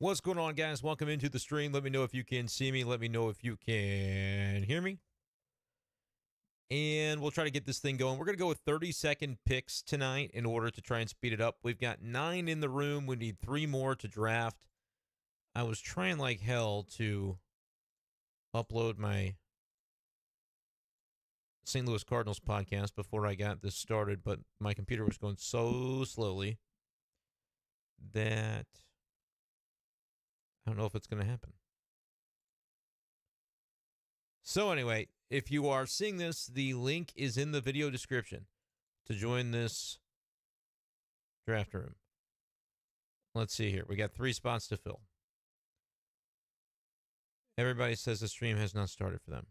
What's going on, guys? Welcome into the stream. Let me know if you can see me. Let me know if you can hear me. And we'll try to get this thing going. We're going to go with 30-second picks tonight in order to try and speed it up. We've got 9 in the room. We need 3 more to draft. I was trying like hell to upload my St. Louis Cardinals podcast before I got this started, but my computer was going so slowly that I don't know if it's going to happen. So anyway, if you are seeing this, the link is in the video description to join this draft room. Let's see here. We got 3 spots to fill. Everybody says the stream has not started for them.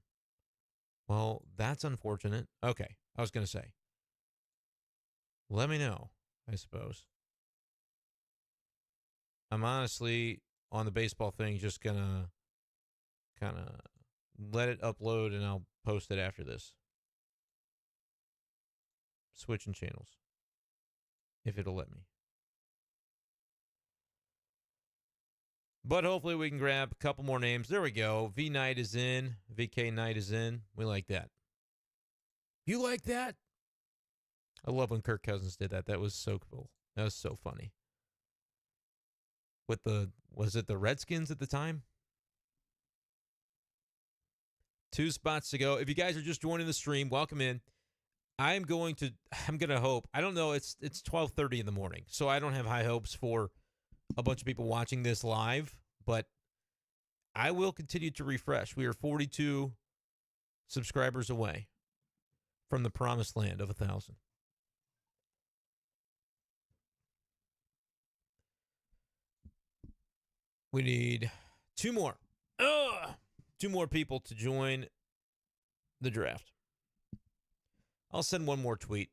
Well, that's unfortunate. Okay, I was going to say. Let me know, I suppose. I'm honestly, on the baseball thing, just going to kind of let it upload and I'll post it after this. Switching channels. If it'll let me. But hopefully we can grab a couple more names. There we go. V Knight is in. VK Knight is in. We like that. You like that? I love when Kirk Cousins did that. That was so cool. That was so funny. With was it the Redskins at the time? 2 spots to go. If you guys are just joining the stream, welcome in. I'm going to hope. I don't know. It's 12:30 in the morning, so I don't have high hopes for a bunch of people watching this live, but I will continue to refresh. We are 42 subscribers away from the promised land of 1,000. We need 2 more. 2 more people to join the draft. I'll send 1 more tweet.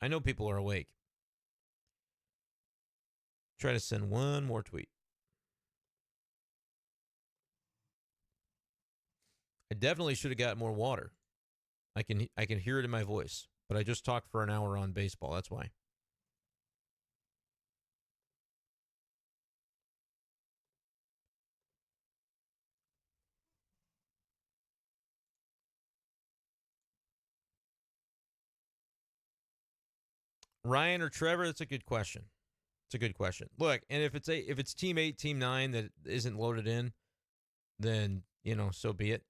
I know people are awake. Try to send 1 more tweet. I definitely should have got more water. I can hear it in my voice, but I just talked for an hour on baseball. That's why. Ryan or Trevor? That's a good question. It's a good question. Look, and if it's team 8, team 9 that isn't loaded in, then, so be it.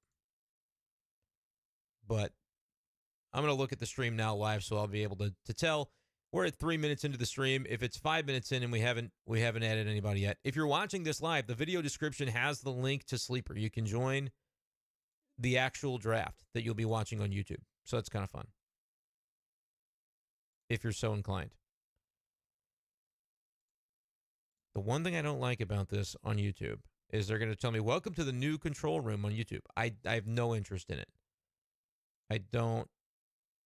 But I'm going to look at the stream now live, so I'll be able to tell. We're at 3 minutes into the stream. If it's 5 minutes in and we haven't added anybody yet. If you're watching this live, the video description has the link to Sleeper. You can join the actual draft that you'll be watching on YouTube. So that's kind of fun. If you're so inclined. The one thing I don't like about this on YouTube is they're going to tell me, welcome to the new control room on YouTube. I have no interest in it. I don't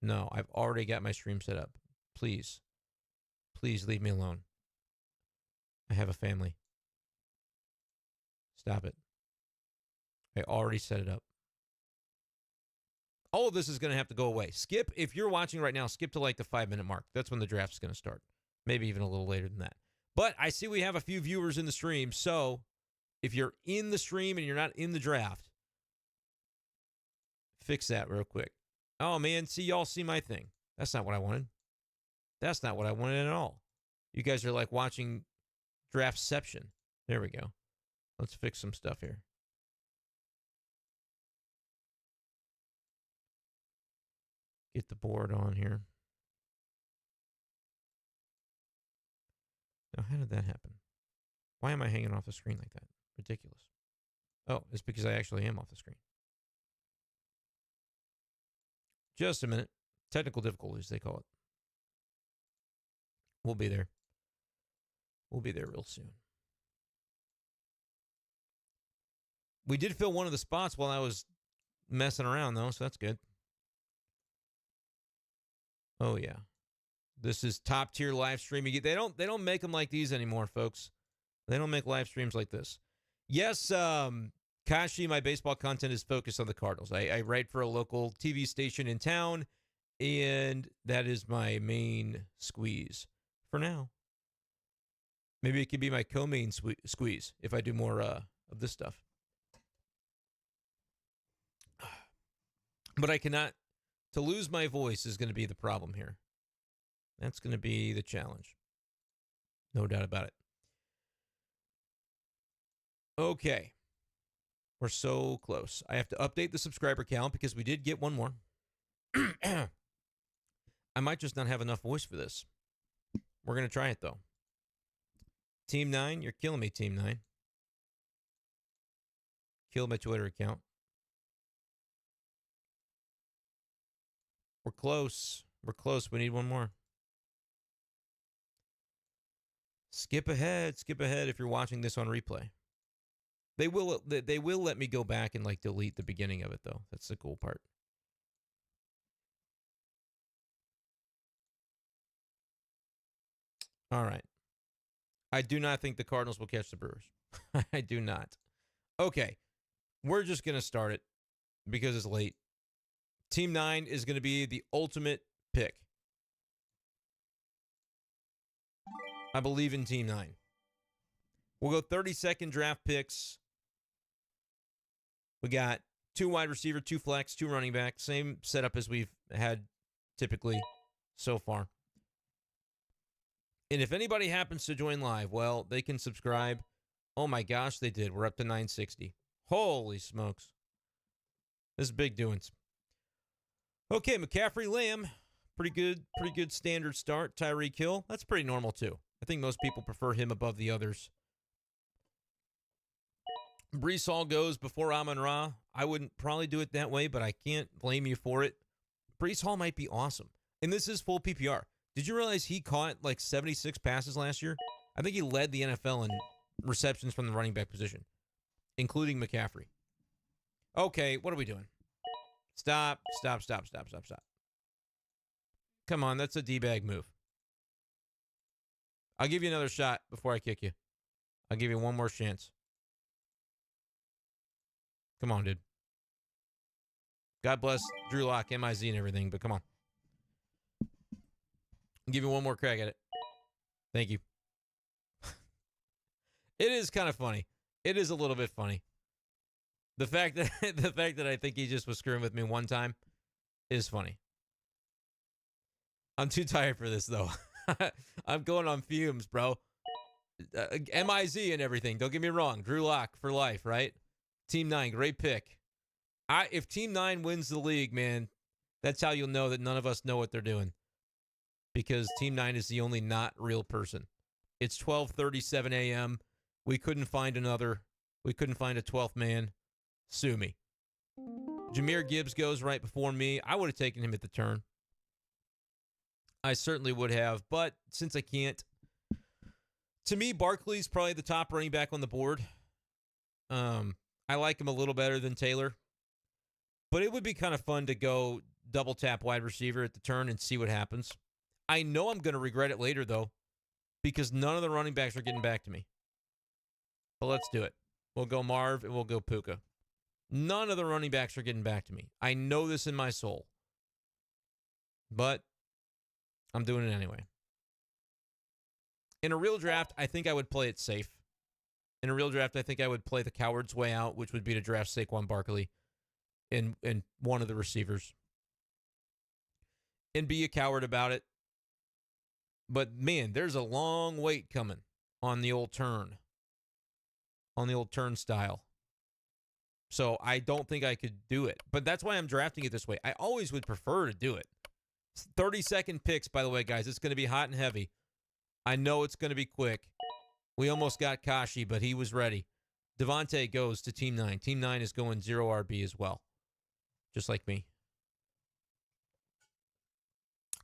know. I've already got my stream set up. Please leave me alone. I have a family. Stop it. I already set it up. All of this is going to have to go away. Skip, if you're watching right now, skip to like the 5-minute mark. That's when the draft is going to start. Maybe even a little later than that. But I see we have a few viewers in the stream, so if you're in the stream and you're not in the draft, fix that real quick. Oh, man, see, y'all see my thing. That's not what I wanted. That's not what I wanted at all. You guys are like watching Draftception. There we go. Let's fix some stuff here. Get the board on here. Now, how did that happen? Why am I hanging off the screen like that? Ridiculous. Oh, it's because I actually am off the screen. Just a minute. Technical difficulties, they call it. We'll be there. We'll be there real soon. We did fill one of the spots while I was messing around, though, so that's good. Oh, yeah. This is top tier live streaming. They don't make them like these anymore, folks. They don't make live streams like this. Yes, Kashi, my baseball content is focused on the Cardinals. I write for a local TV station in town, and that is my main squeeze for now. Maybe it could be my co-main squeeze if I do more of this stuff. But I cannot. To lose my voice is going to be the problem here. That's going to be the challenge. No doubt about it. Okay. We're so close. I have to update the subscriber count because we did get one more. I might just not have enough voice for this. We're going to try it, though. Team 9, you're killing me, Team 9. Kill my Twitter account. We're close. We're close. We need one more. Skip ahead. Skip ahead if you're watching this on replay. They will let me go back and like delete the beginning of it, though. That's the cool part. All right. I do not think the Cardinals will catch the Brewers. I do not. Okay. We're just going to start it because it's late. Team 9 is going to be the ultimate pick. I believe in Team 9. We'll go 30-second draft picks. We got 2 wide receiver, 2 flex, 2 running back. Same setup as we've had typically so far. And if anybody happens to join live, well, they can subscribe. Oh my gosh, they did. We're up to 960. Holy smokes. This is big doings. Okay, McCaffrey, Lamb. Pretty good standard start. Tyreek Hill. That's pretty normal too. I think most people prefer him above the others. Brees Hall goes before Amon-Ra. I wouldn't probably do it that way, but I can't blame you for it. Brees Hall might be awesome. And this is full PPR. Did you realize he caught like 76 passes last year? I think he led the NFL in receptions from the running back position, including McCaffrey. Okay, what are we doing? Stop. Come on, that's a D-bag move. I'll give you another shot before I kick you. I'll give you one more chance. Come on, dude. God bless Drew Lock, MIZ, and everything, but come on. I'll give you one more crack at it. Thank you. It is kind of funny. It is a little bit funny. The fact that I think he just was screwing with me one time is funny. I'm too tired for this, though. I'm going on fumes, bro. MIZ and everything. Don't get me wrong. Drew Lock for life, right? Team 9, great pick. If Team 9 wins the league, man, that's how you'll know that none of us know what they're doing. Because Team 9 is the only not real person. It's 12:37 a.m. We couldn't find a 12th man. Sue me. Jahmyr Gibbs goes right before me. I would have taken him at the turn. I certainly would have, but since I can't, to me, Barkley's probably the top running back on the board. I like him a little better than Taylor, but it would be kind of fun to go double tap wide receiver at the turn and see what happens. I know I'm going to regret it later, though, because none of the running backs are getting back to me. But let's do it. We'll go Marv and we'll go Puka. None of the running backs are getting back to me. I know this in my soul. But I'm doing it anyway. In a real draft, I think I would play it safe. In a real draft, I think I would play the coward's way out, which would be to draft Saquon Barkley in one of the receivers. And be a coward about it. But, man, there's a long wait coming on the old turn. On the old turnstile. So I don't think I could do it. But that's why I'm drafting it this way. I always would prefer to do it. 30-second picks, by the way, guys. It's going to be hot and heavy. I know it's going to be quick. We almost got Kashi, but he was ready. Devontae goes to Team 9. Team 9 is going 0 RB as well. Just like me.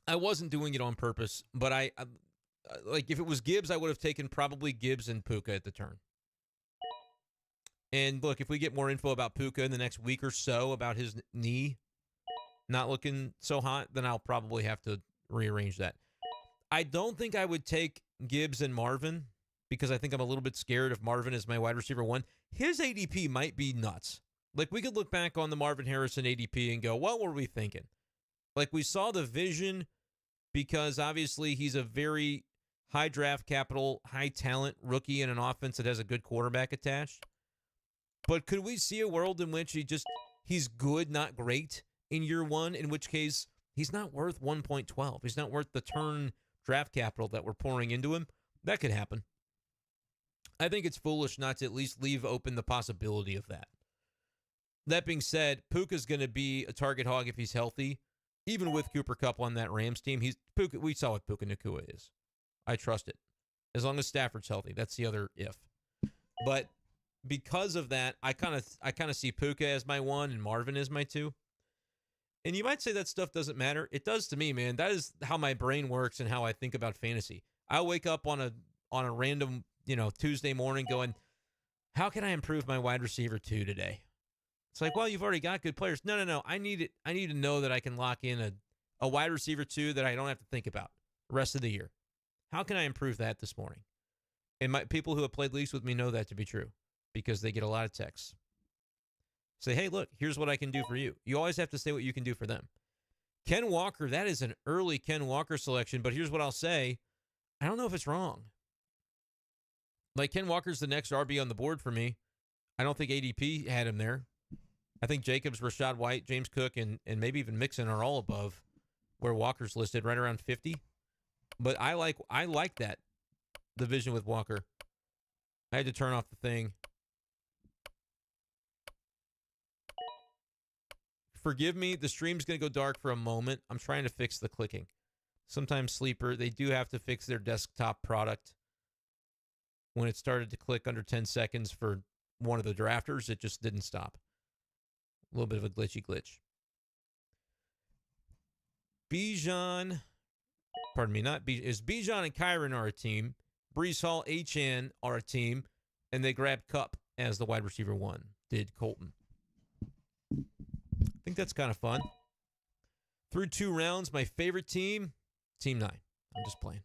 I wasn't doing it on purpose, but I like if it was Gibbs, I would have taken probably Gibbs and Puka at the turn. And look, if we get more info about Puka in the next week or so about his knee not looking so hot, then I'll probably have to rearrange that. I don't think I would take Gibbs and Marvin because I think I'm a little bit scared if Marvin is my wide receiver 1. His ADP might be nuts. Like, we could look back on the Marvin Harrison ADP and go, what were we thinking? Like, we saw the vision because obviously he's a very high draft capital, high talent rookie in an offense that has a good quarterback attached. But could we see a world in which he's good, not great in year one, in which case he's not worth 1.12. He's not worth the turn draft capital that we're pouring into him? That could happen. I think it's foolish not to at least leave open the possibility of that. That being said, Puka's going to be a target hog if he's healthy. Even with Cooper Kupp on that Rams team, we saw what Puka Nacua is. I trust it. As long as Stafford's healthy. That's the other if. But because of that, I kind of see Puka as my 1 and Marvin as my 2. And you might say that stuff doesn't matter. It does to me, man. That is how my brain works and how I think about fantasy. I wake up on a random, Tuesday morning going, how can I improve my wide receiver 2 today? It's like, well, you've already got good players. No. I need to know that I can lock in a wide receiver 2 that I don't have to think about the rest of the year. How can I improve that this morning? And people who have played leagues with me know that to be true because they get a lot of texts. Say, hey, look, here's what I can do for you. You always have to say what you can do for them. Ken Walker, that is an early Ken Walker selection, but here's what I'll say. I don't know if it's wrong. Like, Ken Walker's the next RB on the board for me. I don't think ADP had him there. I think Jacobs, Rashad White, James Cook, and maybe even Mixon are all above where Walker's listed, right around 50. But I like that division with Walker. I had to turn off the thing. Forgive me, the stream's going to go dark for a moment. I'm trying to fix the clicking. Sometimes Sleeper, they do have to fix their desktop product. When it started to click under 10 seconds for one of the drafters, it just didn't stop. A little bit of a glitch. Bijan, Bijan and Kyron are a team. Brees Hall, Achane are a team. And they grabbed Kupp as the wide receiver 1, did Colton. I think that's kind of fun. Through 2 rounds, my favorite team, Team 9. I'm just playing.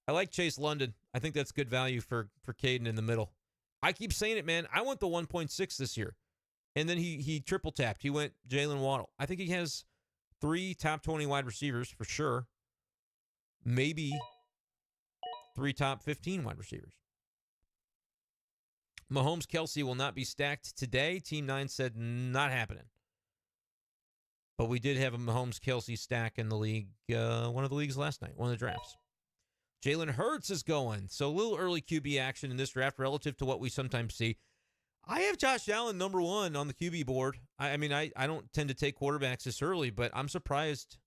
I like Chase London. I think that's good value for Caden in the middle. I keep saying it, man. I want the 1.6 this year. And then he triple tapped. He went Jalen Waddle. I think he has 3 top 20 wide receivers for sure. Maybe 3 top 15 wide receivers. Mahomes Kelsey will not be stacked today. Team 9 said not happening. But we did have a Mahomes Kelsey stack in the league, one of the leagues last night, one of the drafts. Jalen Hurts is going. So a little early QB action in this draft relative to what we sometimes see. I have Josh Allen number 1 on the QB board. I mean, I don't tend to take quarterbacks this early, but I'm surprised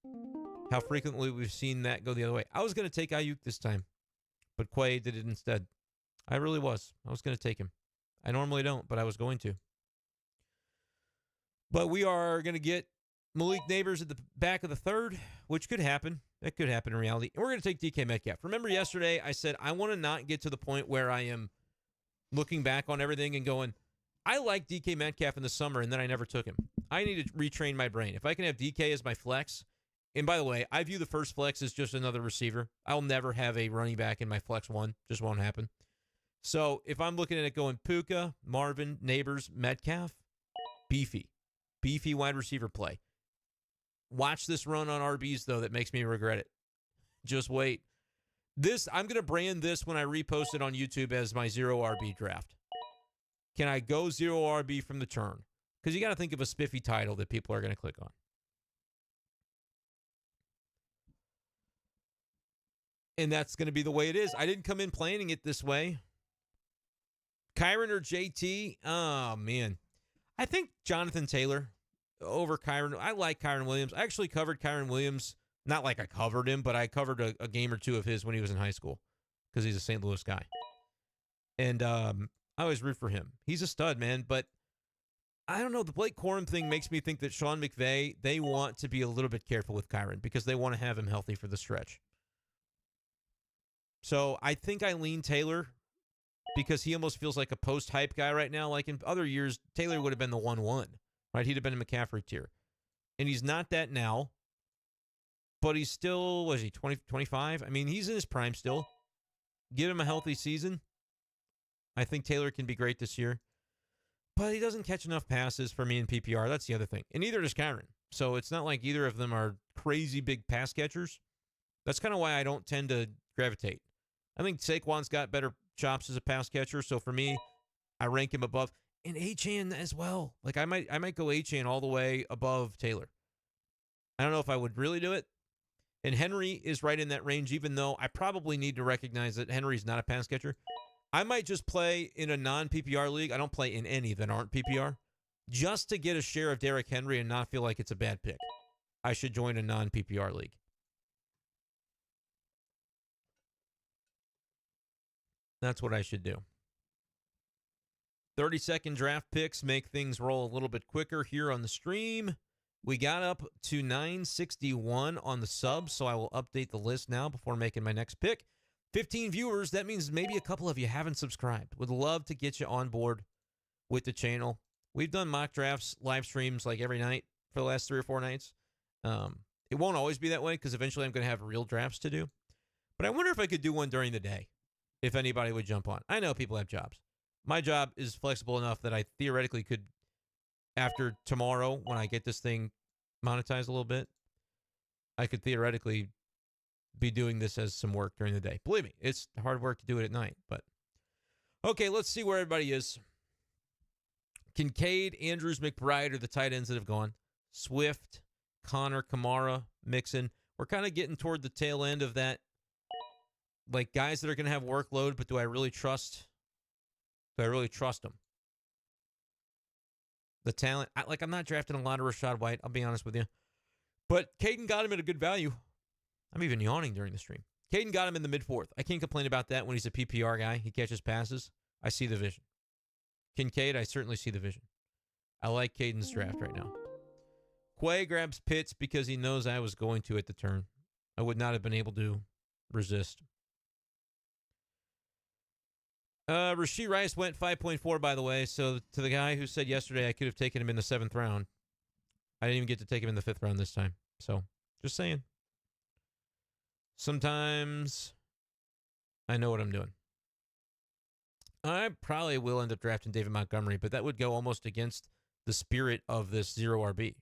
how frequently we've seen that go the other way. I was going to take Ayuk this time, but Quay did it instead. I really was. I was going to take him. I normally don't, but I was going to. But we are going to get Malik Neighbors at the back of the 3rd, which could happen. That could happen in reality. And we're going to take DK Metcalf. Remember yesterday I said I want to not get to the point where I am looking back on everything and going, I like DK Metcalf in the summer, and then I never took him. I need to retrain my brain. If I can have DK as my flex, and by the way, I view the first flex as just another receiver. I'll never have a running back in my flex 1. Just won't happen. So if I'm looking at it going Puka, Marvin, Neighbors, Metcalf, beefy wide receiver play. Watch this run on RBs, though, that makes me regret it. Just wait. I'm going to brand this when I repost it on YouTube as my 0 RB draft. Can I go 0 RB from the turn? Because you got to think of a spiffy title that people are going to click on. And that's going to be the way it is. I didn't come in planning it this way. Kyron or JT? Oh, man. I think Jonathan Taylor over Kyron. I like Kyron Williams. I actually covered Kyron Williams. Not like I covered him, but I covered a game or 2 of his when he was in high school because he's a St. Louis guy. And I always root for him. He's a stud, man. But I don't know. The Blake Corum thing makes me think that Sean McVay, they want to be a little bit careful with Kyron because they want to have him healthy for the stretch. So I think I lean Taylor because he almost feels like a post-hype guy right now. Like in other years, Taylor would have been the 1-1, right? He'd have been a McCaffrey tier. And he's not that now, but he's still, was he, 20, 25? I mean, he's in his prime still. Give him a healthy season. I think Taylor can be great this year. But he doesn't catch enough passes for me in PPR. That's the other thing. And neither does Kyron. So it's not like either of them are crazy big pass catchers. That's kind of why I don't tend to gravitate. I think Saquon's got better chops as a pass catcher, so for me, I rank him above. And Achane as well. Like I might go Achane all the way above Taylor. I don't know if I would really do it. And Henry is right in that range, even though I probably need to recognize that Henry's not a pass catcher. I might just play in a non-PPR league. I don't play in any that aren't PPR. Just to get a share of Derrick Henry and not feel like it's a bad pick. I should join a non-PPR league. That's what I should do. 30-second draft picks make things roll a little bit quicker here on the stream. We got up to 961 on the subs, so I will update the list now before making my next pick. 15 viewers, that means maybe a couple of you haven't subscribed. Would love to get you on board with the channel. We've done mock drafts, live streams like every night for the last 3 or 4 nights. It won't always be that way because eventually I'm going to have real drafts to do. But I wonder if I could do one during the day, if anybody would jump on. I know people have jobs. My job is flexible enough that I theoretically could, after tomorrow, when I get this thing monetized a little bit, I could theoretically be doing this as some work during the day. Believe me, it's hard work to do it at night. But okay, let's see where everybody is. Kincaid, Andrews, McBride are the tight ends that have gone. Swift, Connor, Kamara, Mixon. We're kind of getting toward the tail end of that. Like guys that are going to have workload, but do I really trust? Do I really trust them? The talent. I'm not drafting a lot of Rachaad White. I'll be honest with you. But Caden got him at a good value. I'm even yawning during the stream. Caden got him in the mid-4th. I can't complain about that when he's a PPR guy. He catches passes. I see the vision. Kincaid, I certainly see the vision. I like Caden's draft right now. Quay grabs Pitts because he knows I was going to at the turn. I would not have been able to resist. Rashee Rice went 5.4, by the way. So to the guy who said yesterday I could have taken him in the 7th round, I didn't even get to take him in the 5th round this time. So just saying. Sometimes I know what I'm doing. I probably will end up drafting David Montgomery, but that would go almost against the spirit of this 0 RB.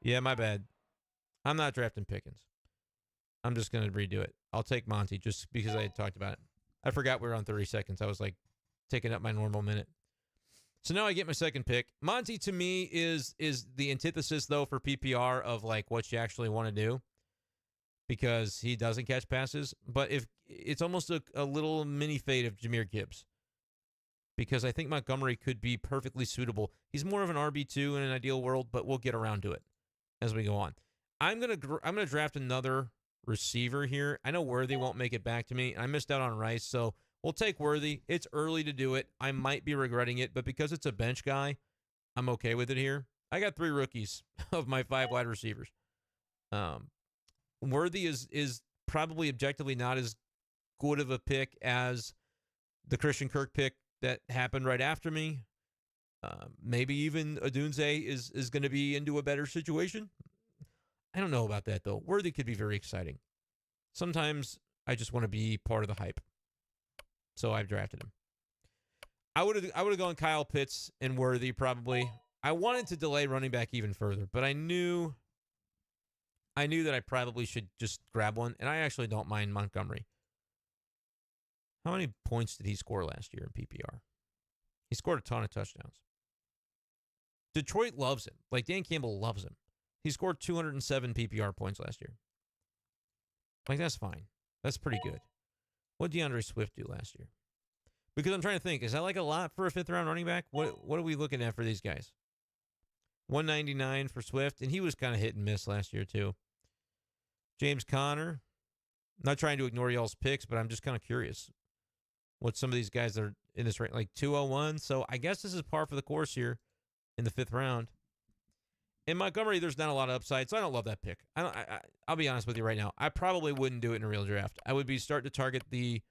Yeah, my bad. I'm not drafting Pickens. I'm just going to redo it. I'll take Monty just because I had talked about it. I forgot we were on 30 seconds. I was like taking up my normal minute. So now I get my second pick. Monty to me is the antithesis though for PPR of like what you actually want to do because he doesn't catch passes. But if it's almost a little mini fade of Jahmyr Gibbs because I think Montgomery could be perfectly suitable. He's more of an RB2 in an ideal world, but we'll get around to it as we go on. I'm gonna draft another receiver here. I know Worthy won't make it back to me. I missed out on Rice, so we'll take Worthy. It's early to do it. I might be regretting it, but because it's a bench guy, I'm okay with it here. I got 3 rookies of my 5 wide receivers. Worthy is probably objectively not as good of a pick as the Christian Kirk pick that happened right after me. Maybe even Odunze is going to be into a better situation. I don't know about that, though. Worthy could be very exciting. Sometimes I just want to be part of the hype. So I've drafted him. I would have gone Kyle Pitts and Worthy probably. I wanted to delay running back even further, but I knew that I probably should just grab one, and I actually don't mind Montgomery. How many points did he score last year in PPR? He scored a ton of touchdowns. Detroit loves him. Like Dan Campbell loves him. He scored 207 PPR points last year. Like, that's fine. That's pretty good. What did DeAndre Swift do last year? Because I'm trying to think, is that like a lot for a 5th-round running back? What are we looking at for these guys? 199 for Swift, and he was kind of hit and miss last year too. James Conner. Not trying to ignore y'all's picks, but I'm just kind of curious what some of these guys that are in this range, like 201. So I guess this is par for the course here in the 5th round. In Montgomery, there's not a lot of upside, so I don't love that pick. I'll be honest with you right now. I probably wouldn't do it in a real draft. I would be starting to target the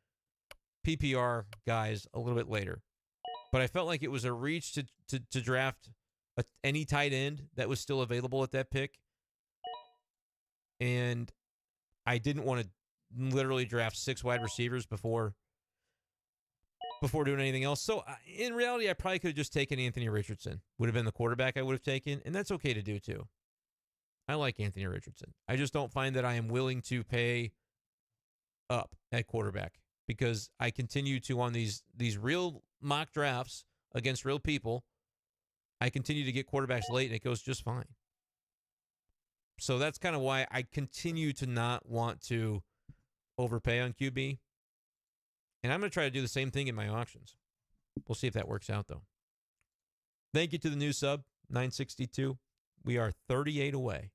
PPR guys a little bit later. But I felt like it was a reach to draft any tight end that was still available at that pick. And I didn't want to literally draft 6 wide receivers before doing anything else. So in reality, I probably could have just taken Anthony Richardson. Would have been the quarterback I would have taken, and that's okay to do too. I like Anthony Richardson. I just don't find that I am willing to pay up at quarterback because I continue to, on these real mock drafts against real people, I continue to get quarterbacks late, and it goes just fine. So that's kind of why I continue to not want to overpay on QB. And I'm going to try to do the same thing in my auctions. We'll see if that works out, though. Thank you to the new sub, 962. We are 38 away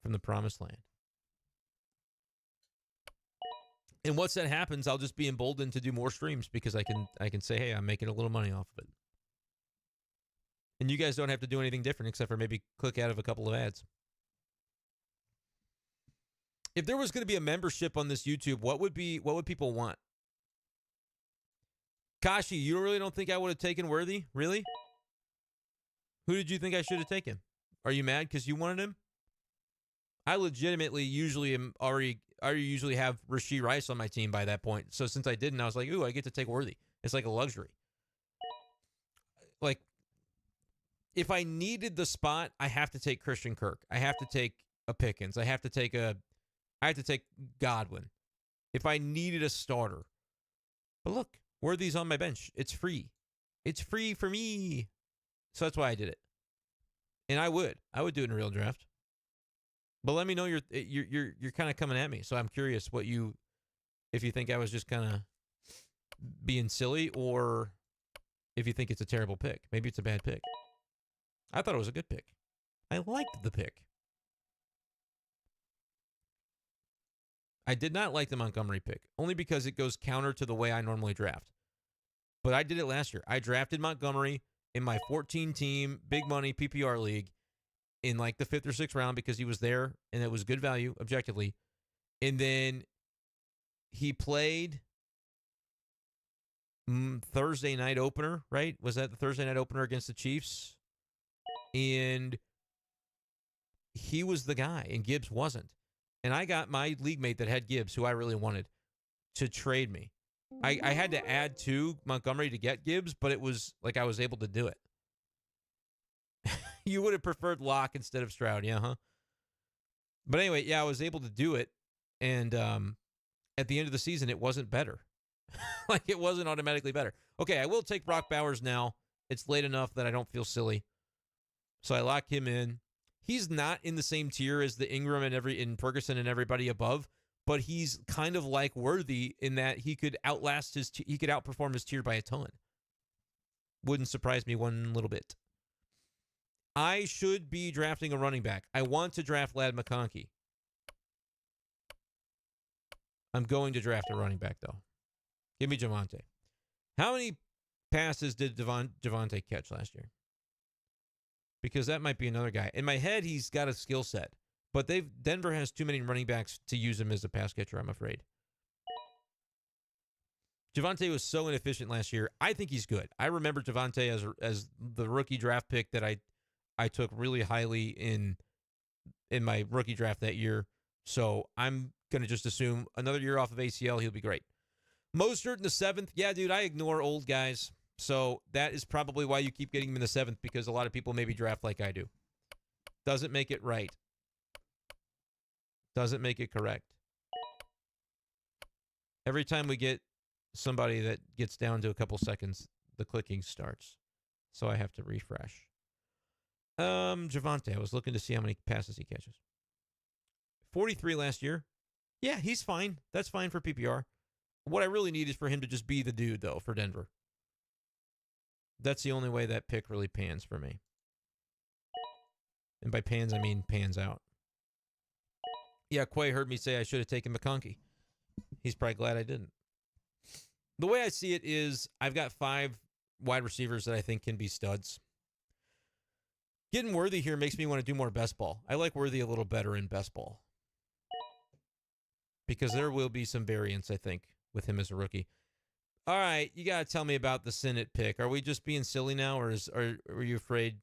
from the promised land. And once that happens, I'll just be emboldened to do more streams because I can say, hey, I'm making a little money off of it. And you guys don't have to do anything different except for maybe click out of a couple of ads. If there was going to be a membership on this YouTube, what would people want? Kashi, you really don't think I would have taken Worthy? Really? Who did you think I should have taken? Are you mad because you wanted him? I legitimately usually have Rashee Rice on my team by that point. So since I didn't, I was like, ooh, I get to take Worthy. It's like a luxury. Like, if I needed the spot, I have to take Christian Kirk. I have to take a Pickens. I have to take Godwin. If I needed a starter. But look, Worthy's on my bench. It's free. It's free for me. So that's why I did it. And I would do it in a real draft. But let me know you're kind of coming at me. So I'm curious if you think I was just kind of being silly, or if you think it's a terrible pick. Maybe it's a bad pick. I thought it was a good pick. I liked the pick. I did not like the Montgomery pick, only because it goes counter to the way I normally draft. But I did it last year. I drafted Montgomery in my 14-team big money PPR league in like the 5th or 6th round because he was there and it was good value objectively. And then he played Thursday night opener, right? Was that the Thursday night opener against the Chiefs? And he was the guy, and Gibbs wasn't. And I got my league mate that had Gibbs, who I really wanted, to trade me. I had to add to Montgomery to get Gibbs, but it was like I was able to do it. You would have preferred Locke instead of Stroud, yeah, huh? But anyway, yeah, I was able to do it. And at the end of the season, it wasn't better. Like, it wasn't automatically better. Okay, I will take Brock Bowers now. It's late enough that I don't feel silly. So I lock him in. He's not in the same tier as the Ingram and Ferguson and everybody above, but he's kind of like Worthy in that he could outperform his tier by a ton. Wouldn't surprise me one little bit. I should be drafting a running back. I want to draft Ladd McConkey. I'm going to draft a running back, though. Give me Javonte. How many passes did Javonte catch last year? Because that might be another guy. In my head, he's got a skill set. But Denver has too many running backs to use him as a pass catcher, I'm afraid. Javonte was so inefficient last year. I think he's good. I remember Javonte as the rookie draft pick that I took really highly in my rookie draft that year. So I'm going to just assume another year off of ACL, he'll be great. Mostert in the 7th. Yeah, dude, I ignore old guys. So that is probably why you keep getting him in the 7th, because a lot of people maybe draft like I do. Doesn't make it right. Doesn't make it correct. Every time we get somebody that gets down to a couple seconds, the clicking starts. So I have to refresh. Javonte, I was looking to see how many passes he catches. 43 last year. Yeah, he's fine. That's fine for PPR. What I really need is for him to just be the dude, though, for Denver. That's the only way that pick really pans for me. And by pans, I mean pans out. Yeah, Quay heard me say I should have taken McConkey. He's probably glad I didn't. The way I see it is I've got 5 wide receivers that I think can be studs. Getting Worthy here makes me want to do more best ball. I like Worthy a little better in best ball. Because there will be some variance, I think, with him as a rookie. All right, you got to tell me about the Sinnott pick. Are we just being silly now, or are you afraid?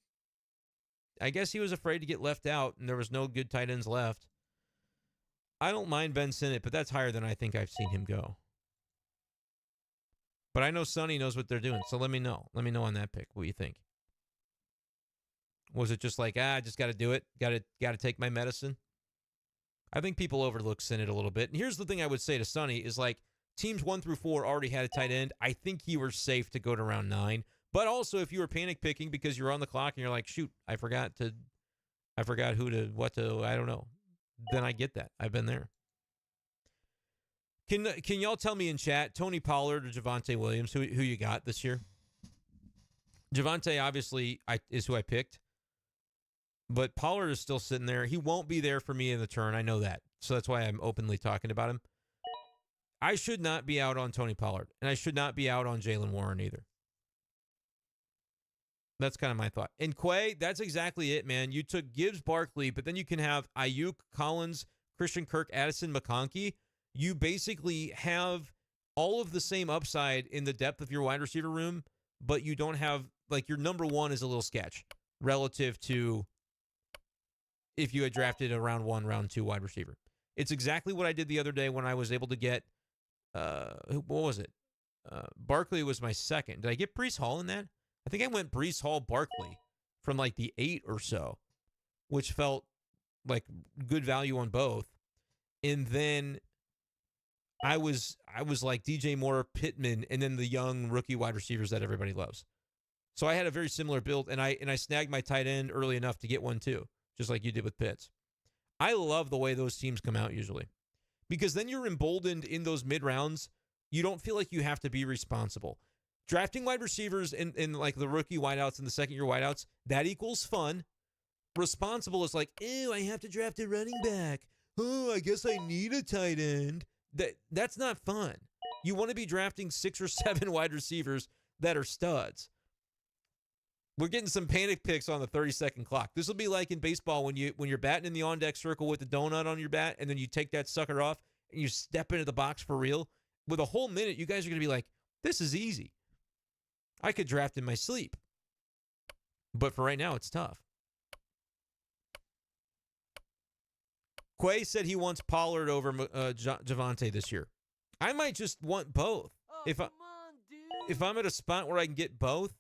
I guess he was afraid to get left out, and there was no good tight ends left. I don't mind Ben Sinnott, but that's higher than I think I've seen him go. But I know Sonny knows what they're doing, so let me know. Let me know on that pick what you think. Was it just like, I just got to do it? Got to take my medicine? I think people overlook Sinnott a little bit. And here's the thing I would say to Sonny is like, teams 1 through 4 already had a tight end, I think you were safe to go to round 9. But also, if you were panic picking because you're on the clock and you're like, shoot, I forgot what to, I don't know. Then I get that. I've been there. Can y'all tell me in chat, Tony Pollard or Javonte Williams, who you got this year? Javonte, obviously, is who I picked. But Pollard is still sitting there. He won't be there for me in the turn. I know that. So that's why I'm openly talking about him. I should not be out on Tony Pollard. And I should not be out on Jaylen Warren either. That's kind of my thought. And Quay, that's exactly it, man. You took Gibbs, Barkley, but then you can have Ayuk, Collins, Christian Kirk, Addison, McConkey. You basically have all of the same upside in the depth of your wide receiver room, but you don't have, like, your number one is a little sketch relative to if you had drafted a round 1, round 2 wide receiver. It's exactly what I did the other day when I was able to get, what was it? Barkley was my second. Did I get Breece Hall in that? I think I went Breece Hall, Barkley from like the 8 or so, which felt like good value on both. And then I was like DJ Moore, Pittman, and then the young rookie wide receivers that everybody loves. So I had a very similar build, and I snagged my tight end early enough to get one too, just like you did with Pitts. I love the way those teams come out usually, because then you're emboldened in those mid rounds. You don't feel like you have to be responsible. Drafting wide receivers in like the rookie wideouts and the second-year wideouts, that equals fun. Responsible is like, ew, I have to draft a running back. Oh, I guess I need a tight end. That's not fun. You want to be drafting 6 or 7 wide receivers that are studs. We're getting some panic picks on the 30-second clock. This will be like in baseball when you're batting in the on-deck circle with the donut on your bat, and then you take that sucker off and you step into the box for real. With a whole minute, you guys are going to be like, this is easy. I could draft in my sleep. But for right now, it's tough. Quay said he wants Pollard over Javonte this year. I might just want both. If I'm at a spot where I can get both.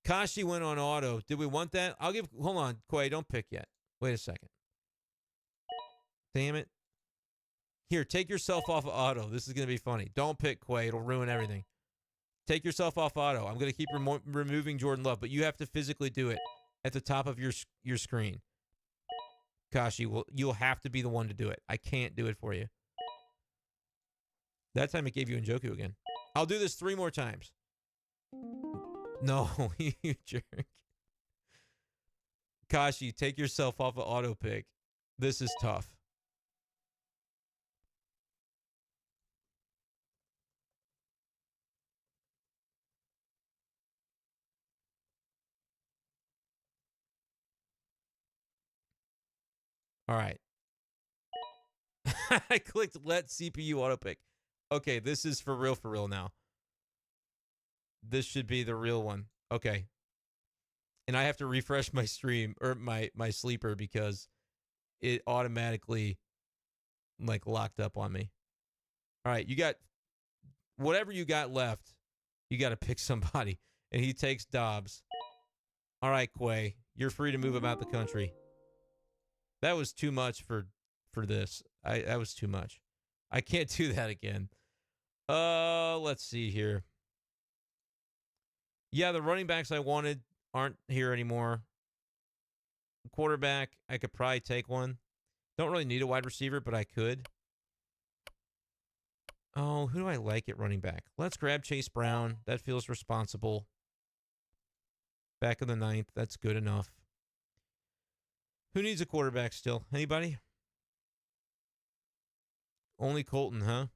Kashi went on auto. Did we want that? Hold on, Quay, don't pick yet. Wait a second. Damn it. Here, take yourself off of auto. This is going to be funny. Don't pick Quay. It'll ruin everything. Take yourself off auto. I'm going to keep removing Jordan Love, but you have to physically do it at the top of your screen. Kashi, you'll have to be the one to do it. I can't do it for you. That time it gave you Njoku again. I'll do this 3 more times. No, you jerk. Kashi, take yourself off of auto pick. This is tough. All right. I clicked let CPU auto pick. Okay, this is for real now. This should be the real one. Okay. And I have to refresh my stream or my sleeper because it automatically like locked up on me. All right, you got whatever you got left. You got to pick somebody, and he takes Dobbs. All right, Quay, you're free to move about the country. That was too much for this. That was too much. I can't do that again. Let's see here. Yeah, the running backs I wanted aren't here anymore. Quarterback, I could probably take one. Don't really need a wide receiver, but I could. Oh, who do I like at running back? Let's grab Chase Brown. That feels responsible. Back in the 9th. That's good enough. Who needs a quarterback still? Anybody? Only Colton, huh?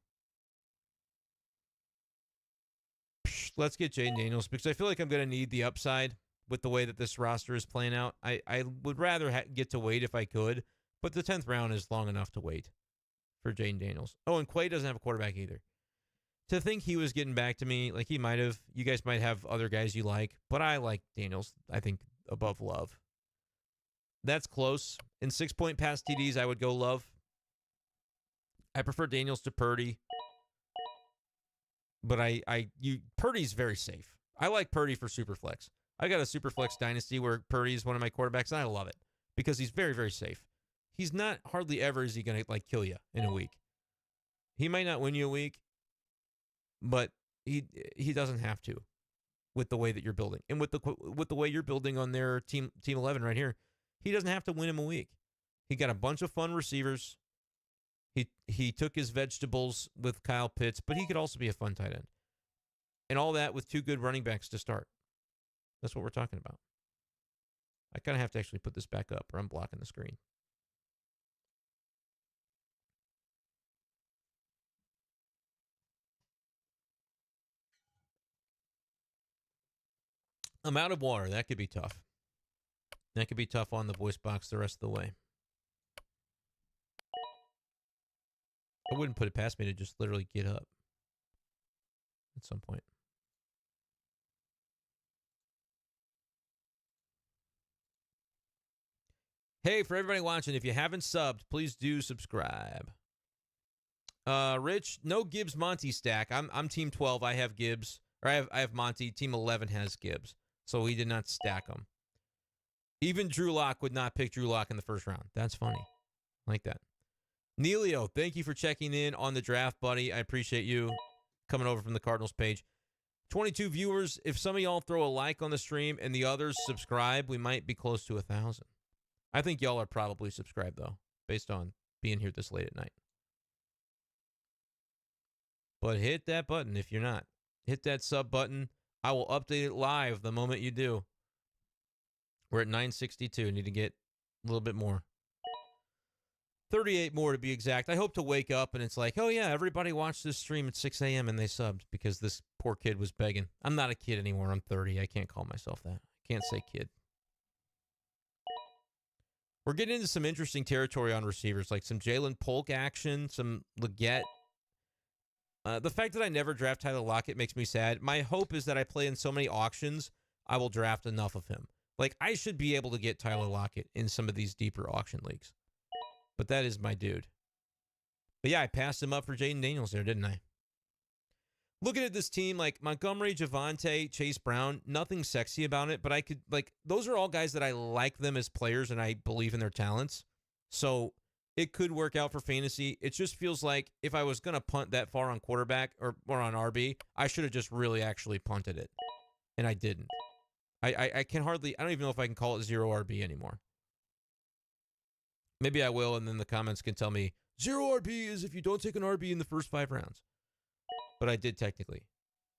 Let's get Jaden Daniels because I feel like I'm going to need the upside with the way that this roster is playing out. I would rather get to wait if I could, but the 10th round is long enough to wait for Jaden Daniels. Oh, and Quay doesn't have a quarterback either. To think he was getting back to me, like he might have. You guys might have other guys you like, but I like Daniels, I think, above Love. That's close. In 6-point pass TDs, I would go Love. I prefer Daniels to Purdy. But Purdy's very safe. I like Purdy for Superflex. I got a Superflex dynasty where Purdy is one of my quarterbacks, and I love it because he's very, very safe. He's not hardly ever is he going to like kill you in a week. He might not win you a week, but he doesn't have to with the way that you're building. And with the way you're building on their team 11 right here, he doesn't have to win him a week. He got a bunch of fun receivers. He took his vegetables with Kyle Pitts, but he could also be a fun tight end. And all that with 2 good running backs to start. That's what we're talking about. I kind of have to actually put this back up or I'm blocking the screen. I'm out of water. That could be tough. That could be tough on the voice box the rest of the way. I wouldn't put it past me to just literally get up at some point. Hey, for everybody watching, if you haven't subbed, please do subscribe. Rich, no Gibbs Monty stack. I'm team 12. I have Gibbs, or I have Monty. Team 11 has Gibbs, so he did not stack them. Even Drew Lock would not pick Drew Lock in the first round. That's funny. I like that. Neilio, thank you for checking in on the draft, buddy. I appreciate you coming over from the Cardinals page. 22 viewers. If some of y'all throw a like on the stream and the others subscribe, we might be close to 1,000. I think y'all are probably subscribed, though, based on being here this late at night. But hit that button if you're not. Hit that sub button. I will update it live the moment you do. We're at 962. Need to get a little bit more. 38 more to be exact. I hope to wake up and it's like, oh yeah, everybody watched this stream at 6 a.m. and they subbed because this poor kid was begging. I'm not a kid anymore. I'm 30. I can't call myself that. I can't say kid. We're getting into some interesting territory on receivers, like some Jalen Polk action, some Leggett. The fact that I never draft Tyler Lockett makes me sad. My hope is that I play in so many auctions, I will draft enough of him. Like, I should be able to get Tyler Lockett in some of these deeper auction leagues. But that is my dude. But yeah, I passed him up for Jaden Daniels there, didn't I? Looking at this team, like Montgomery, Javonte, Chase Brown, nothing sexy about it, but I could, like, those are all guys that I like them as players and I believe in their talents. So it could work out for fantasy. It just feels like if I was going to punt that far on quarterback or on RB, I should have just really actually punted it. And I didn't. I can hardly, I don't even know if I can call it 0 RB anymore. Maybe I will, and then the comments can tell me 0 RB is if you don't take an RB in the first 5 rounds. But I did technically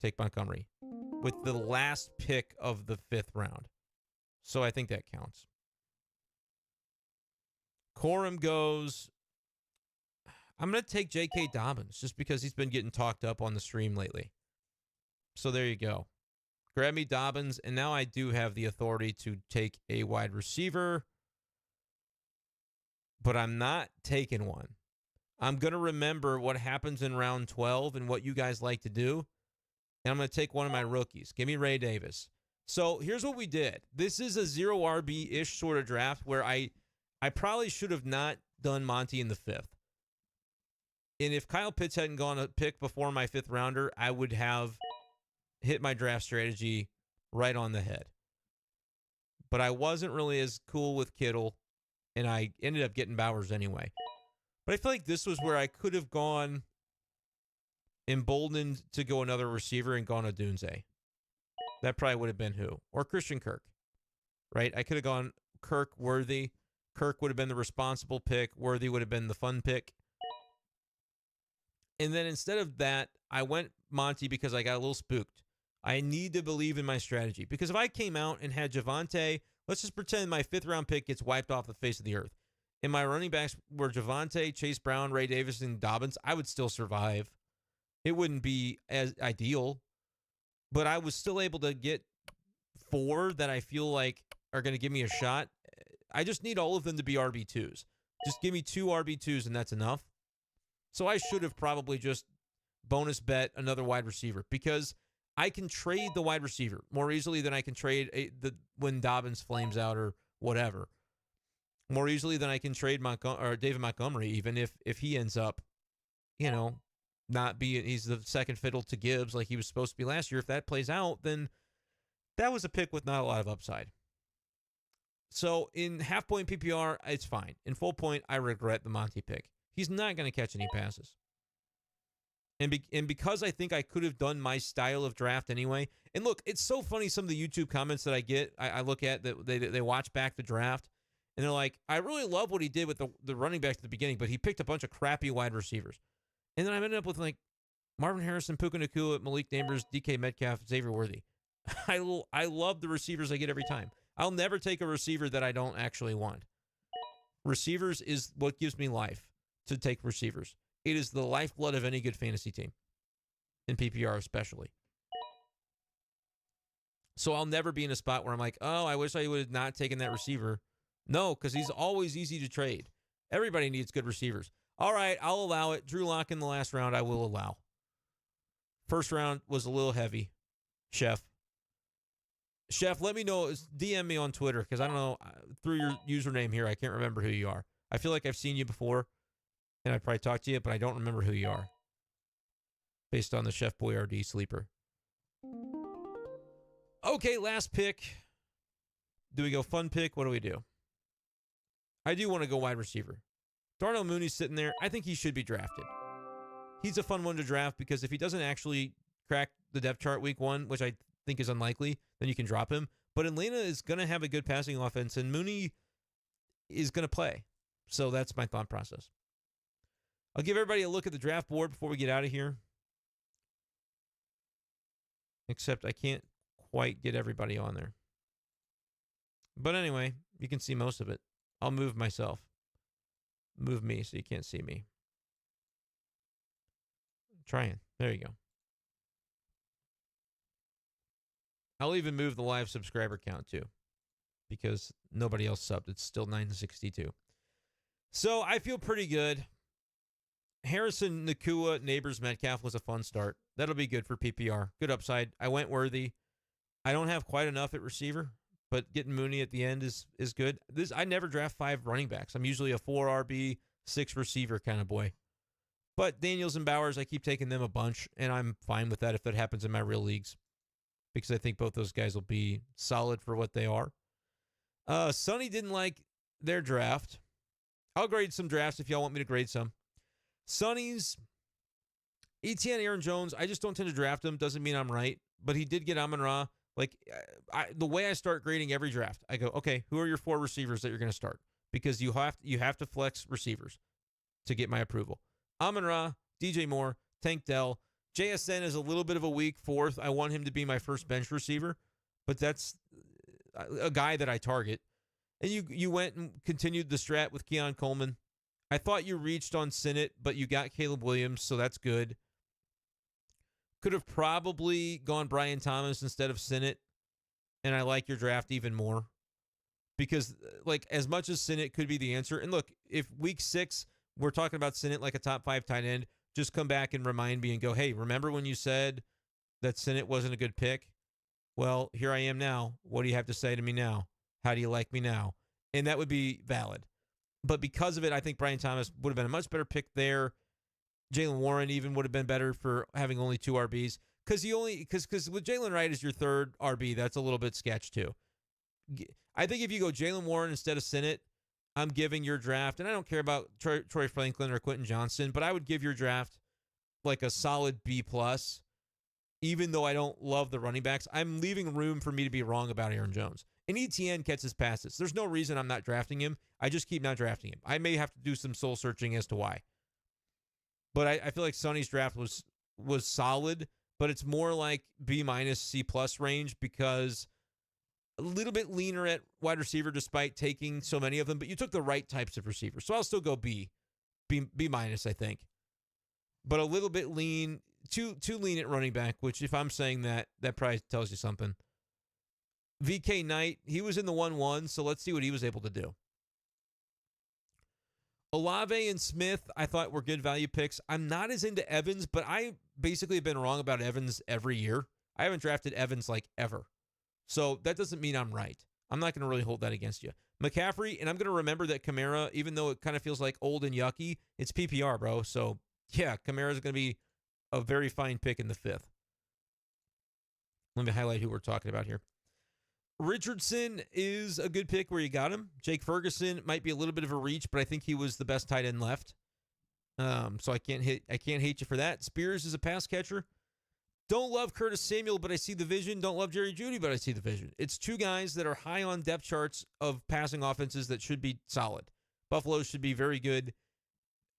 take Montgomery with the last pick of the 5th round. So I think that counts. Corum goes, I'm going to take J.K. Dobbins just because he's been getting talked up on the stream lately. So there you go. Grab me Dobbins, and now I do have the authority to take a wide receiver. But I'm not taking one. I'm going to remember what happens in round 12 and what you guys like to do. And I'm going to take one of my rookies. Give me Ray Davis. So here's what we did. This is a 0 RB-ish sort of draft where I probably should have not done Monty in the 5th. And if Kyle Pitts hadn't gone a pick before my 5th rounder, I would have hit my draft strategy right on the head. But I wasn't really as cool with Kittle. And I ended up getting Bowers anyway. But I feel like this was where I could have gone emboldened to go another receiver and gone Odunze. That probably would have been who? Or Christian Kirk, right? I could have gone Kirk, Worthy. Kirk would have been the responsible pick. Worthy would have been the fun pick. And then instead of that, I went Monty because I got a little spooked. I need to believe in my strategy. Because if I came out and had Javonte, let's just pretend my 5th round pick gets wiped off the face of the earth. And my running backs were Javonte, Chase Brown, Ray Davis, and Dobbins. I would still survive. It wouldn't be as ideal. But I was still able to get 4 that I feel like are going to give me a shot. I just need all of them to be RB2s. Just give me 2 RB2s and that's enough. So I should have probably just bonus bet another wide receiver because I can trade the wide receiver more easily than I can trade when Dobbins flames out or whatever. More easily than I can trade David Montgomery, even if he ends up, he's the second fiddle to Gibbs like he was supposed to be last year. If that plays out, then that was a pick with not a lot of upside. So in half point PPR, it's fine. In full point, I regret the Monty pick. He's not going to catch any passes. And because I think I could have done my style of draft anyway. And look, it's so funny some of the YouTube comments that I get, I look at that they watch back the draft, and they're like, I really love what he did with the running backs at the beginning, but he picked a bunch of crappy wide receivers. And then I ended up with like Marvin Harrison, Puka Nacua, Malik Neighbors, DK Metcalf, Xavier Worthy. I love the receivers I get every time. I'll never take a receiver that I don't actually want. Receivers is what gives me life to take receivers. It is the lifeblood of any good fantasy team, in PPR especially. So I'll never be in a spot where I'm like, oh, I wish I would have not taken that receiver. No, because he's always easy to trade. Everybody needs good receivers. All right, I'll allow it. Drew Lock in the last round, I will allow. First round was a little heavy. Chef, let me know. DM me on Twitter, because I don't know. Through your username here, I can't remember who you are. I feel like I've seen you before, and I probably talked to you, but I don't remember who you are. Based on the Chef Boyardee sleeper. Okay, last pick. Do we go fun pick? What do we do? I do want to go wide receiver. Darnell Mooney's sitting there. I think he should be drafted. He's a fun one to draft because if he doesn't actually crack the depth chart week 1, which I think is unlikely, then you can drop him. But Atlanta is going to have a good passing offense, and Mooney is going to play. So that's my thought process. I'll give everybody a look at the draft board before we get out of here. Except I can't quite get everybody on there. But anyway, you can see most of it. I'll move myself. Move me so you can't see me. Trying. There you go. I'll even move the live subscriber count too, because nobody else subbed. It's still 962. So I feel pretty good. Harrison, Nacua, Neighbors, Metcalf was a fun start. That'll be good for PPR. Good upside. I went Worthy. I don't have quite enough at receiver, but getting Mooney at the end is good. I never draft 5 running backs. I'm usually a 4 RB, 6 receiver kind of boy. But Daniels and Bowers, I keep taking them a bunch, and I'm fine with that if that happens in my real leagues, because I think both those guys will be solid for what they are. Sonny didn't like their draft. I'll grade some drafts if y'all want me to grade some. Sonny's ETN, Aaron Jones, I just don't tend to draft him. Doesn't mean I'm right, but he did get Amon-Ra. Like, the way I start grading every draft, I go, okay, who are your 4 receivers that you're going to start? Because you have to flex receivers to get my approval. Amon-Ra, DJ Moore, Tank Dell. JSN is a little bit of a weak 4th. I want him to be my first bench receiver, but that's a guy that I target. And you went and continued the strat with Keon Coleman. I thought you reached on Sinnott, but you got Caleb Williams, so that's good. Could have probably gone Brian Thomas instead of Sinnott, and I like your draft even more. Because, like, as much as Sinnott could be the answer, and look, if week 6, we're talking about Sinnott like a top 5 tight end, just come back and remind me and go, hey, remember when you said that Sinnott wasn't a good pick? Well, here I am now. What do you have to say to me now? How do you like me now? And that would be valid. But because of it, I think Brian Thomas would have been a much better pick there. Jalen Warren even would have been better for having only 2 RBs. Because with Jalen Wright as your 3rd RB, that's a little bit sketch too. I think if you go Jalen Warren instead of Sinnott, I'm giving your draft, and I don't care about Troy Franklin or Quentin Johnston, but I would give your draft like a solid B+, even though I don't love the running backs. I'm leaving room for me to be wrong about Aaron Jones. And ETN catches passes. There's no reason I'm not drafting him. I just keep not drafting him. I may have to do some soul searching as to why. But I feel like Sonny's draft was solid, but it's more like B-, C+ range because a little bit leaner at wide receiver despite taking so many of them, but you took the right types of receivers. So I'll still go B-, I think. But a little bit lean, too lean at running back, which if I'm saying that probably tells you something. VK Knight, he was in the 1-1, so let's see what he was able to do. Olave and Smith, I thought were good value picks. I'm not as into Evans, but I basically have been wrong about Evans every year. I haven't drafted Evans like ever. So that doesn't mean I'm right. I'm not going to really hold that against you. McCaffrey, and I'm going to remember that Kamara, even though it kind of feels like old and yucky, it's PPR, bro. So, yeah, Kamara is going to be a very fine pick in the 5th. Let me highlight who we're talking about here. Richardson is a good pick where you got him. Jake Ferguson might be a little bit of a reach, but I think he was the best tight end left. So I can't hate you for that. Spears is a pass catcher. Don't love Curtis Samuel, but I see the vision. Don't love Jerry Jeudy, but I see the vision. It's two guys that are high on depth charts of passing offenses that should be solid. Buffalo should be very good.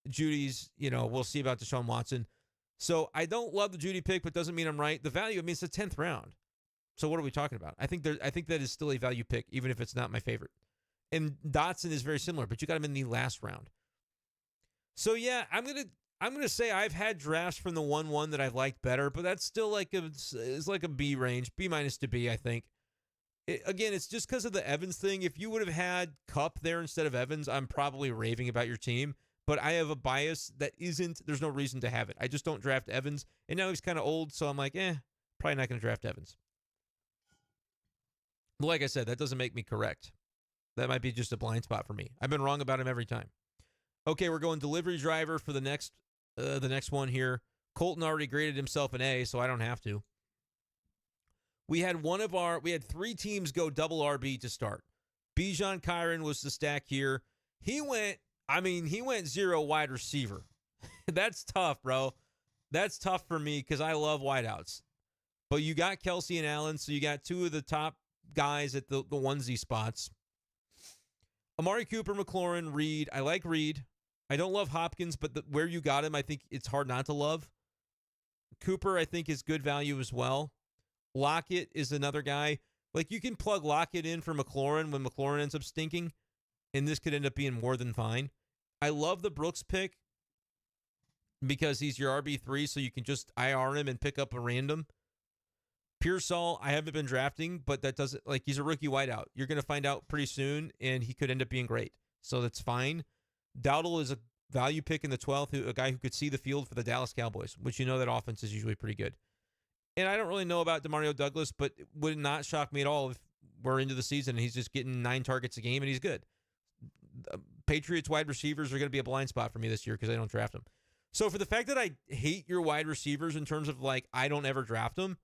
Judy's, we'll see about Deshaun Watson. So I don't love the Jeudy pick, but doesn't mean I'm right. The value, it's the 10th round. So what are we talking about? I think that is still a value pick, even if it's not my favorite. And Dotson is very similar, but you got him in the last round. So yeah, I'm gonna say I've had drafts from the 1-1 that I've liked better, but that's still it's like a B range, B- to B, I think. Again, it's just because of the Evans thing. If you would have had Kupp there instead of Evans, I'm probably raving about your team. But I have a bias that there's no reason to have it. I just don't draft Evans. And now he's kind of old, so I'm like, probably not going to draft Evans. But like I said, that doesn't make me correct. That might be just a blind spot for me. I've been wrong about him every time. Okay, we're going delivery driver for the next one here. Colton already graded himself an A, so I don't have to. We had three teams go double RB to start. Bijan Kyron was the stack here. He went 0 wide receiver. That's tough, bro. That's tough for me because I love wideouts. But you got Kelsey and Allen, so you got two of the top guys at the onesie spots. Amari Cooper, McLaurin, Reed. I like Reed. I don't love Hopkins, but where you got him, I think it's hard not to love. Cooper, I think, is good value as well. Lockett is another guy. Like, you can plug Lockett in for McLaurin when McLaurin ends up stinking, and this could end up being more than fine. I love the Brooks pick because he's your RB3, so you can just IR him and pick up a random. Pearsall, I haven't been drafting, but that doesn't, he's a rookie wideout. You're going to find out pretty soon, and he could end up being great. So that's fine. Dowdle is a value pick in the 12th, a guy who could see the field for the Dallas Cowboys, which that offense is usually pretty good. And I don't really know about Demario Douglas, but it would not shock me at all if we're into the season and he's just getting 9 targets a game and he's good. Patriots wide receivers are going to be a blind spot for me this year because I don't draft them. So for the fact that I hate your wide receivers in terms of I don't ever draft them,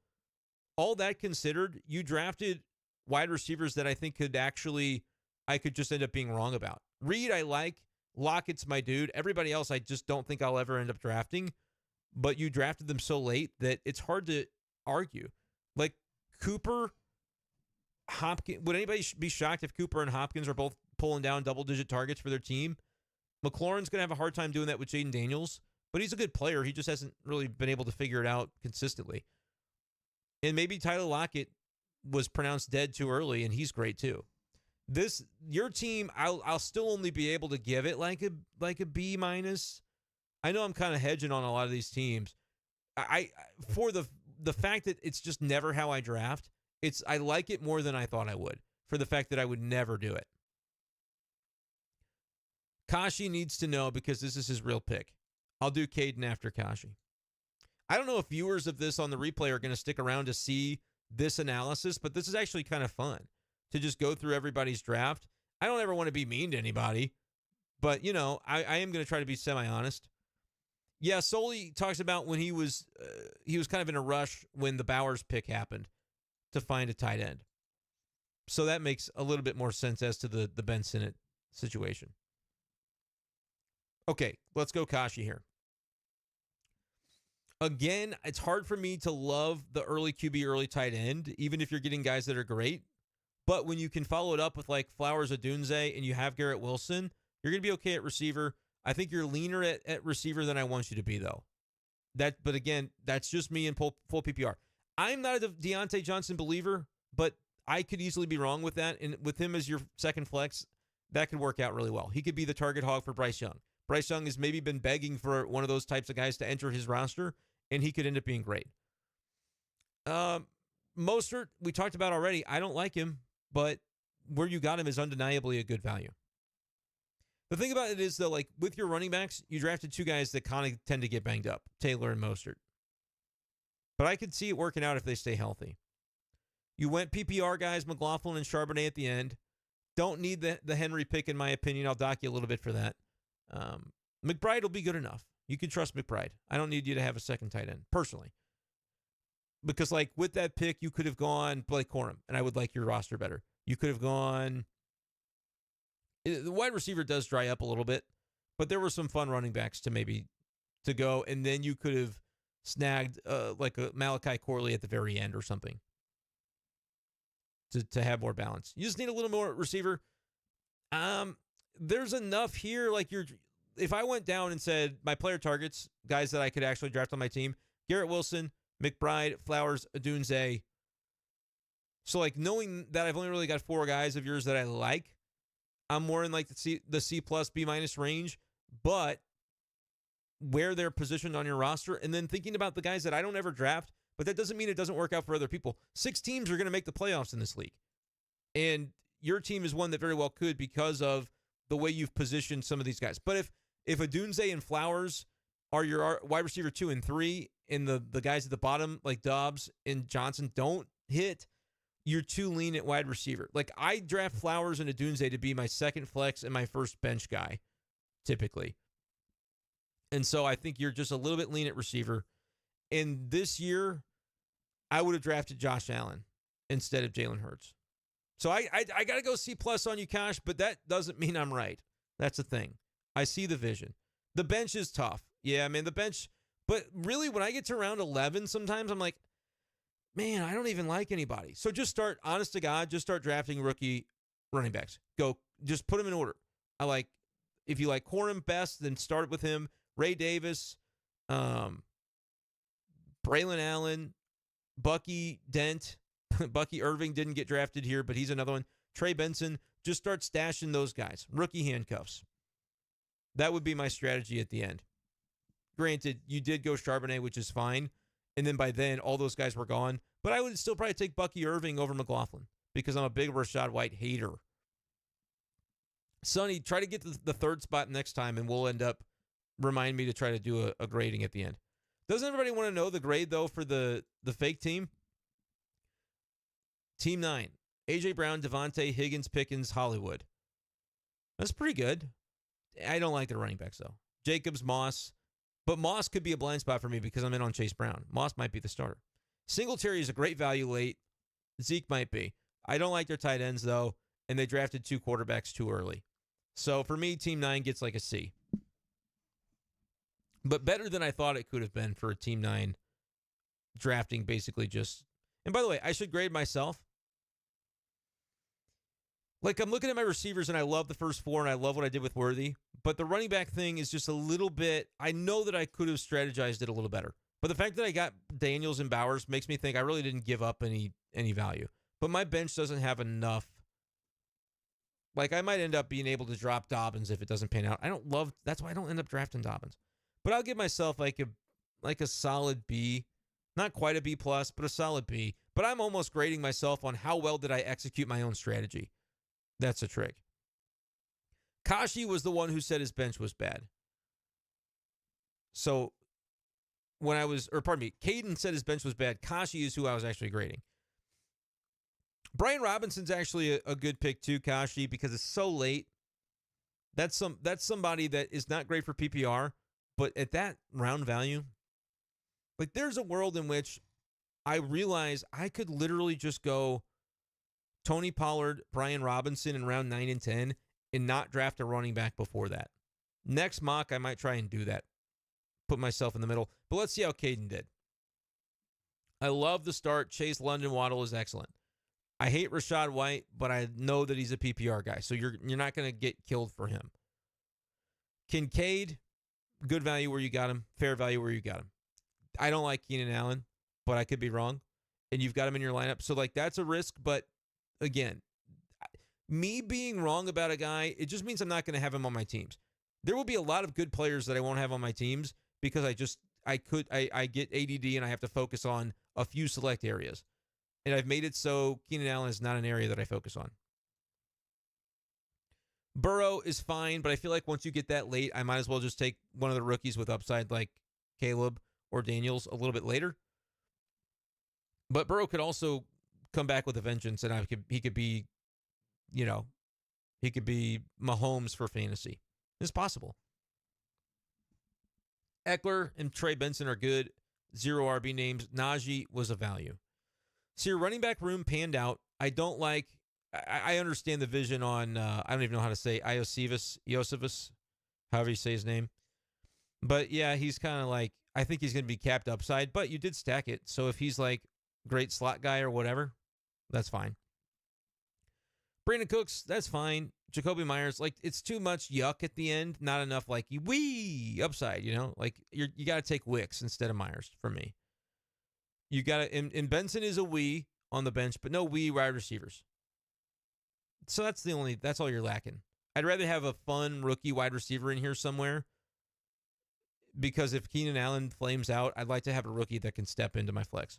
all that considered, you drafted wide receivers that I think I could just end up being wrong about. Reed, I like. Lockett's my dude. Everybody else, I just don't think I'll ever end up drafting. But you drafted them so late that it's hard to argue. Like Cooper, Hopkins. Would anybody be shocked if Cooper and Hopkins are both pulling down double-digit targets for their team? McLaurin's going to have a hard time doing that with Jaden Daniels, but he's a good player. He just hasn't really been able to figure it out consistently. And maybe Tyler Lockett was pronounced dead too early, and he's great too. Your team, I'll still only be able to give it like a B-. I know I'm kind of hedging on a lot of these teams. I for the fact that it's just never how I draft, I like it more than I thought I would for the fact that I would never do it. Kashi needs to know because this is his real pick. I'll do Caden after Kashi. I don't know if viewers of this on the replay are going to stick around to see this analysis, but this is actually kind of fun to just go through everybody's draft. I don't ever want to be mean to anybody, but, I am going to try to be semi-honest. Yeah, Soli talks about when he was kind of in a rush when the Bowers pick happened to find a tight end. So that makes a little bit more sense as to the Ben Sinnott situation. Okay, let's go Kashi here. Again, it's hard for me to love the early QB, early tight end, even if you're getting guys that are great. But when you can follow it up with Flowers Odunze and you have Garrett Wilson, you're going to be okay at receiver. I think you're leaner at receiver than I want you to be, though. But again, that's just me in full PPR. I'm not a Deontay Johnson believer, but I could easily be wrong with that. And with him as your second flex, that could work out really well. He could be the target hog for Bryce Young. Bryce Young has maybe been begging for one of those types of guys to enter his roster, and he could end up being great. Mostert, we talked about already. I don't like him, but where you got him is undeniably a good value. The thing about it is, though, with your running backs, you drafted two guys that kind of tend to get banged up, Taylor and Mostert. But I could see it working out if they stay healthy. You went PPR guys, McLaughlin and Charbonnet at the end. Don't need the Henry pick, in my opinion. I'll dock you a little bit for that. McBride will be good enough. You can trust McBride. I don't need you to have a second tight end, personally. Because, with that pick, you could have gone Blake Corum, and I would like your roster better. You could have gone... The wide receiver does dry up a little bit, But there were some fun running backs to go, and then you could have snagged like a Malachi Corley at the very end or something to have more balance. You just need a little more receiver. There's enough here. Like if I went down and said my player targets, guys that I could actually draft on my team, Garrett Wilson, McBride, Flowers, Odunze. So like knowing that I've only really got 4 guys of yours that I like, I'm more in like the C plus B minus range, but where they're positioned on your roster, and then thinking about the guys that I don't ever draft, but that doesn't mean it doesn't work out for other people. 6 teams are going to make the playoffs in this league. And your team is one that very well could because of the way you've positioned some of these guys. But if Odunze and Flowers are your wide receiver 2 and 3, and the guys at the bottom, like Dobbs and Johnson, don't hit, you're too lean at wide receiver. Like, I draft Flowers and Odunze to be my second flex and my first bench guy, typically. And so I think you're just a little bit lean at receiver. And this year, I would have drafted Josh Allen instead of Jalen Hurts. So I got to go C plus on you, Kosh, but that doesn't mean I'm right. That's the thing. I see the vision. The bench is tough. Yeah, man, the bench. But really, when I get to round 11, sometimes I'm like, man, I don't even like anybody. So just start, honest to God, just start drafting rookie running backs. Go, just put them in order. If you like Corum best, then start with him. Ray Davis, Braylon Allen, Bucky Dent. Bucky Irving didn't get drafted here, but he's another one. Trey Benson, just start stashing those guys. Rookie handcuffs. That would be my strategy at the end. Granted, you did go Charbonnet, which is fine. And then by then, all those guys were gone. But I would still probably take Bucky Irving over McLaughlin because I'm a big Rachaad White hater. Sonny, try to get the 3rd spot next time, and we'll end up, remind me to try to do a grading at the end. Doesn't everybody want to know the grade, though, for the fake team? Team 9, A.J. Brown, Devontae, Higgins, Pickens, Hollywood. That's pretty good. I don't like the running backs, though. Jacobs, Moss. But Moss could be a blind spot for me because I'm in on Chase Brown. Moss might be the starter. Singletary is a great value late. Zeke might be. I don't like their tight ends, though, and they drafted 2 quarterbacks too early. So for me, Team 9 gets like a C. But better than I thought it could have been for a Team 9 drafting basically just... And by the way, I should grade myself. Like, I'm looking at my receivers, and I love the first 4, and I love what I did with Worthy. But the running back thing is just a little bit... I know that I could have strategized it a little better. But the fact that I got Daniels and Bowers makes me think I really didn't give up any value. But my bench doesn't have enough. Like, I might end up being able to drop Dobbins if it doesn't pan out. That's why I don't end up drafting Dobbins. But I'll give myself like a solid B. Not quite a B+, but a solid B. But I'm almost grading myself on how well did I execute my own strategy. That's a trick. Kashi was the one who said his bench was bad. So Caden said his bench was bad. Kashi is who I was actually grading. Brian Robinson's actually a good pick too, Kashi, because it's so late. That's somebody that is not great for PPR, but at that round value, like there's a world in which I realize I could literally just go Tony Pollard, Brian Robinson in round 9 and 10 and not draft a running back before that. Next mock, I might try and do that. Put myself in the middle. But let's see how Caden did. I love the start. Chase London Waddle is excellent. I hate Rachaad White, but I know that he's a PPR guy, so you're not going to get killed for him. Kincaid, good value where you got him, fair value where you got him. I don't like Keenan Allen, but I could be wrong. And you've got him in your lineup. So, like, that's a risk. But, again, me being wrong about a guy, it just means I'm not going to have him on my teams. There will be a lot of good players that I won't have on my teams because I get ADD and I have to focus on a few select areas. And I've made it so Keenan Allen is not an area that I focus on. Burrow is fine, but I feel like once you get that late, I might as well just take one of the rookies with upside like Caleb or Daniels a little bit later. But Burrow could also come back with a vengeance, and he could be Mahomes for fantasy. It's possible. Eckler and Trey Benson are good. 0 RB names. Najee was a value. So your running back room panned out. I don't like... I understand the vision on... I don't even know how to say Iosivas. however you say his name. But yeah, he's kind of like, I think he's going to be capped upside, but you did stack it. So if he's like great slot guy or whatever, that's fine. Brandon Cooks, that's fine. Jacoby Myers, like it's too much yuck at the end, not enough like wee upside, you know? Like you got to take Wicks instead of Myers for me. You got to, and Benson is a wee on the bench, but no wee wide receivers. So that's all you're lacking. I'd rather have a fun rookie wide receiver in here somewhere, because if Keenan Allen flames out, I'd like to have a rookie that can step into my flex.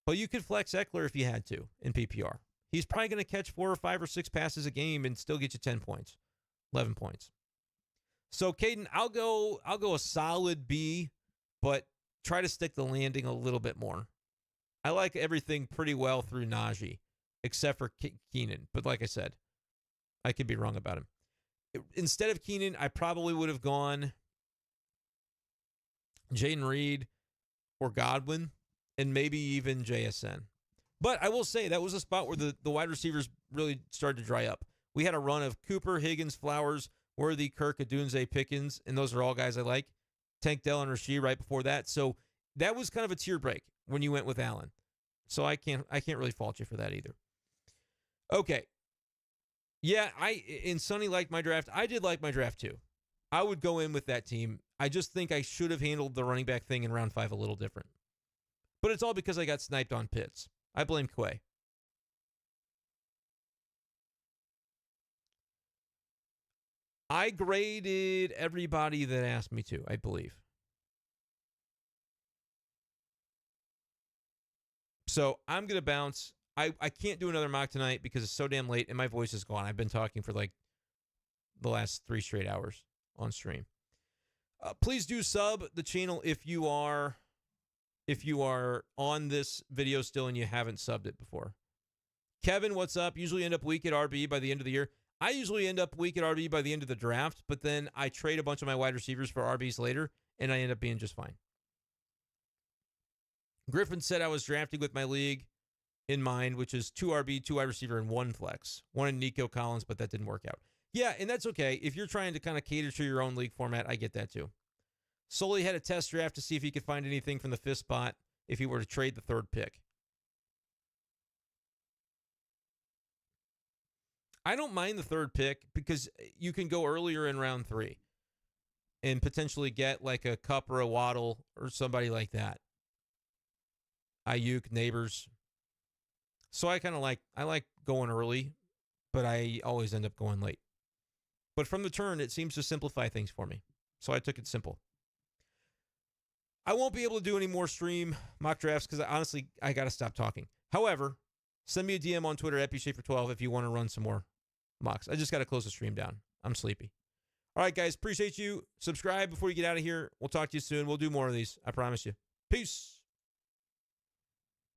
But you could flex Eckler if you had to in PPR. He's probably going to catch 4 or 5 or 6 passes a game and still get you 10 points, 11 points. So Caden, I'll go a solid B, but try to stick the landing a little bit more. I like everything pretty well through Najee, except for Keenan. But like I said, I could be wrong about him. Instead of Keenan, I probably would have gone Jaden Reed or Godwin, and maybe even JSN. But I will say that was a spot where the wide receivers really started to dry up. We had a run of Cooper, Higgins, Flowers, Worthy, Kirk, Adunze, Pickens, and those are all guys I like. Tank Dell and Rasheed right before that. So that was kind of a tier break when you went with Allen. So I can't really fault you for that either. Okay. Yeah, and Sonny liked my draft. I did like my draft too. I would go in with that team. I just think I should have handled the running back thing in round 5 a little different. But it's all because I got sniped on Pitts. I blame Quay. I graded everybody that asked me to, I believe. So I'm going to bounce. I can't do another mock tonight because it's so damn late and my voice is gone. I've been talking for like the last 3 straight hours on stream. Please do sub the channel if you are on this video still and you haven't subbed it before. Kevin, what's up? Usually end up weak at RB by the end of the year. I usually end up weak at RB by the end of the draft, but then I trade a bunch of my wide receivers for RBs later, and I end up being just fine. Griffin said I was drafting with my league in mind, which is 2 RB, 2 wide receiver, and 1 flex. 1 in Nico Collins, but that didn't work out. Yeah, and that's okay. If you're trying to kind of cater to your own league format, I get that too. Solely had a test draft to see if he could find anything from the 5th spot if he were to trade the 3rd pick. I don't mind the 3rd pick because you can go earlier in round 3 and potentially get like a Kupp or a Waddle or somebody like that. Ayuk, Neighbors. So I like going early, but I always end up going late. But from the turn, it seems to simplify things for me. So I took it simple. I won't be able to do any more stream mock drafts because honestly, I got to stop talking. However, send me a DM on Twitter at PShafer12 if you want to run some more mocks. I just got to close the stream down. I'm sleepy. All right, guys. Appreciate you. Subscribe before you get out of here. We'll talk to you soon. We'll do more of these. I promise you. Peace.